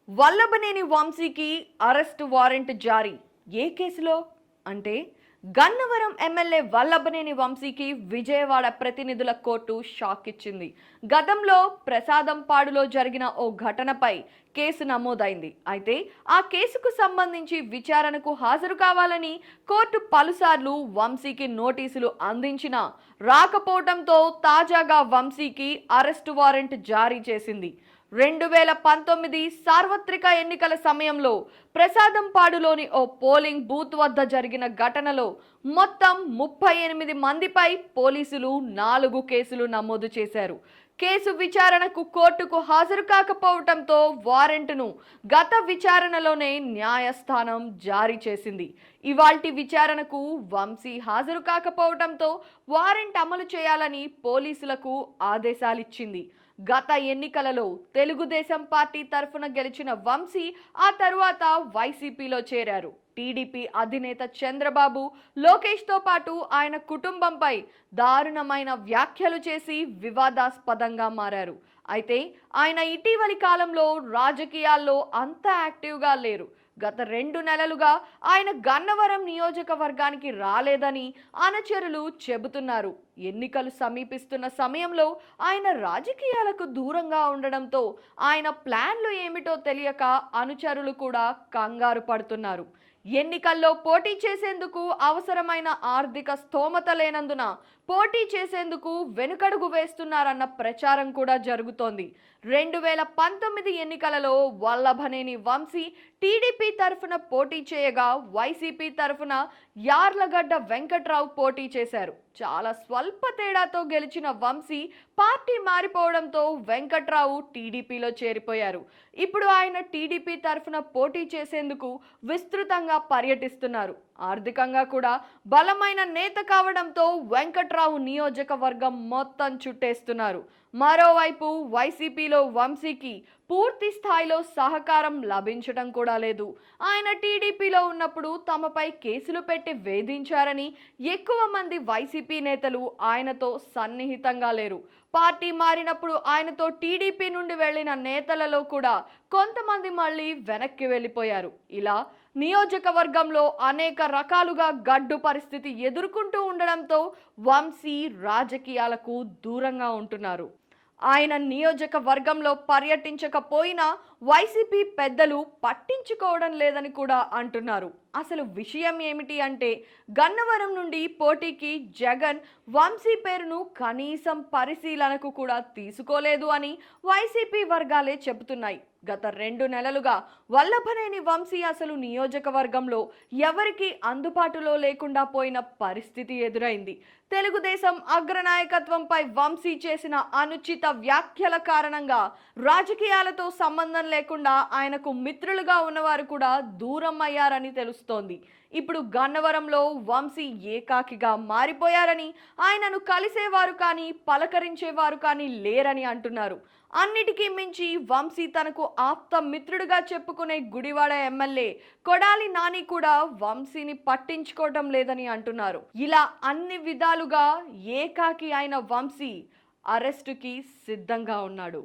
వల్లభనేని వంశీకి arrest warrant జారీ. ఏ కేసులో అంటే గన్నవరం ఎమ్మెల్యే వల్లభనేని వంశీకి విజయవాడ ప్రతినిధుల కోర్టు షాక్ ఇచ్చింది. గతంలో ప్రసాదంపాడులో జరిగిన ఓ ఘటనపై కేసు నమోదైంది. అయితే ఆ కేసుకు సంబంధించి విచారణకు హాజరు కావాలని కోర్టు పలుసార్లు వంశీకి నోటీసులు అందించినా రాకపోవడంతో తాజాగా వంశీకి అరెస్ట్ వారెంట్ జారీ చేసింది. 2019 సార్వత్రిక ఎన్నికల సమయంలో ప్రసాదంపాడులోని ఓ పోలింగ్ బూత్ వద్ద జరిగిన ఘటనలో మొత్తం 38 మందిపై పోలీసులు 4 కేసులు నమోదు చేశారు. కేసు విచారణకు కోర్టుకు హాజరు కాకపోవడంతో వారెంట్ను గత విచారణలోనే న్యాయస్థానం జారీ చేసింది. ఇవాల్టి విచారణకు వంశీ హాజరు కాకపోవడంతో వారెంట్ అమలు చేయాలని పోలీసులకు ఆదేశాలిచ్చింది. గత ఎన్నికలలో తెలుగుదేశం పార్టీ తరఫున గెలిచిన వంశీ ఆ తరువాత వైసీపీలో చేరారు. టీడీపీ అధినేత చంద్రబాబు, లోకేష్తో పాటు ఆయన కుటుంబంపై దారుణమైన వ్యాఖ్యలు చేసి వివాదాస్పదంగా మారారు. అయితే ఆయన ఇటీవలి కాలంలో రాజకీయాల్లో అంత యాక్టివ్గా లేరు. గత 2 నెలలుగా ఆయన గన్నవరం నియోజకవర్గానికి రాలేదని అనుచరులు చెబుతున్నారు. ఎన్నికలు సమీపిస్తున్న సమయంలో ఆయన రాజకీయాలకు దూరంగా ఉండడంతో ఆయన ప్లాన్లు ఏమిటో తెలియక అనుచరులు కూడా కంగారు పడుతున్నారు. ఎన్నికల్లో పోటీ చేసేందుకు అవసరమైన ఆర్థిక స్థోమత లేనందున పోటీ చేసేందుకు వెనుకడుగు వేస్తున్నారన్న ప్రచారం కూడా జరుగుతోంది. 2019 ఎన్నికలలో వల్లభనేని వంశీ టీడీపీ తరఫున పోటీ చేయగా వైసీపీ తరఫున యార్లగడ్డ వెంకట్రావు పోటీ చేశారు. చాలా స్వల్ప తేడాతో గెలిచిన వంశీ పార్టీ మారిపోవడంతో వెంకట్రావు టీడీపీలో చేరిపోయారు. ఇప్పుడు ఆయన టీడీపీ తరఫున పోటీ చేసేందుకు విస్తృతంగా పర్యటిస్తున్నారు. ఆర్థికంగా కూడా బలమైన నేత కావడంతో వెంకట్రావు నియోజకవర్గం మొత్తం చుట్టేస్తున్నారు. మరోవైపు వైసీపీలో వంశీకి పూర్తి స్థాయిలో సహకారం లభించడం కూడా లేదు. ఆయన టీడీపీలో ఉన్నప్పుడు తమపై కేసులు పెట్టి వేధించారని ఎక్కువ మంది వైసీపీ నేతలు ఆయనతో సన్నిహితంగా లేరు. పార్టీ మారినప్పుడు ఆయనతో టీడీపీ నుండి వెళ్లిన నేతలలో కూడా కొంతమంది మళ్ళీ వెనక్కి వెళ్ళిపోయారు. ఇలా నియోజకవర్గంలో అనేక రకాలుగా గడ్డు పరిస్థితి ఎదుర్కొంటూ ఉండడంతో వంశీ రాజకీయాలకు దూరంగా ఉంటున్నారు. ఆయన నియోజకవర్గంలో పర్యటించకపోయినా వైసీపీ పెద్దలు పట్టించుకోవడం లేదని కూడా అంటున్నారు. అసలు విషయం ఏమిటి అంటే గన్నవరం నుండి పోటీకి జగన్ వంశీ పేరును కనీసం పరిశీలనకు కూడా తీసుకోలేదు అని వైసీపీ వర్గాలే చెబుతున్నాయి. గత 2 నెలలుగా వల్లభనేని వంశీ అసలు నియోజకవర్గంలో ఎవరికి అందుబాటులో లేకుండా పోయిన పరిస్థితి ఎదురైంది. తెలుగుదేశం అగ్రనాయకత్వంపై వంశీ చేసిన అనుచిత వ్యాఖ్యల కారణంగా రాజకీయాలతో సంబంధం లేకుండా ఆయనకు మిత్రులుగా ఉన్నవారు కూడా దూరం అయ్యారని తెలుస్తోంది. ఇప్పుడు గన్నవరంలో వంశీ ఏకాకిగా మారిపోయారని, ఆయనను కలిసేవారు కానీ పలకరించేవారు కానీ లేరని అంటున్నారు. అన్నిటికీ మించి వంశీ తనకు ఆప్త మిత్రుడిగా చెప్పుకునే గుడివాడ ఎమ్మెల్యే కొడాలి నాని కూడా వంశీని పట్టించుకోవడం లేదని అంటున్నారు. ఇలా అన్ని విధాలుగా ఏకాకి అయిన వంశీ అరెస్టుకి సిద్ధంగా ఉన్నాడు.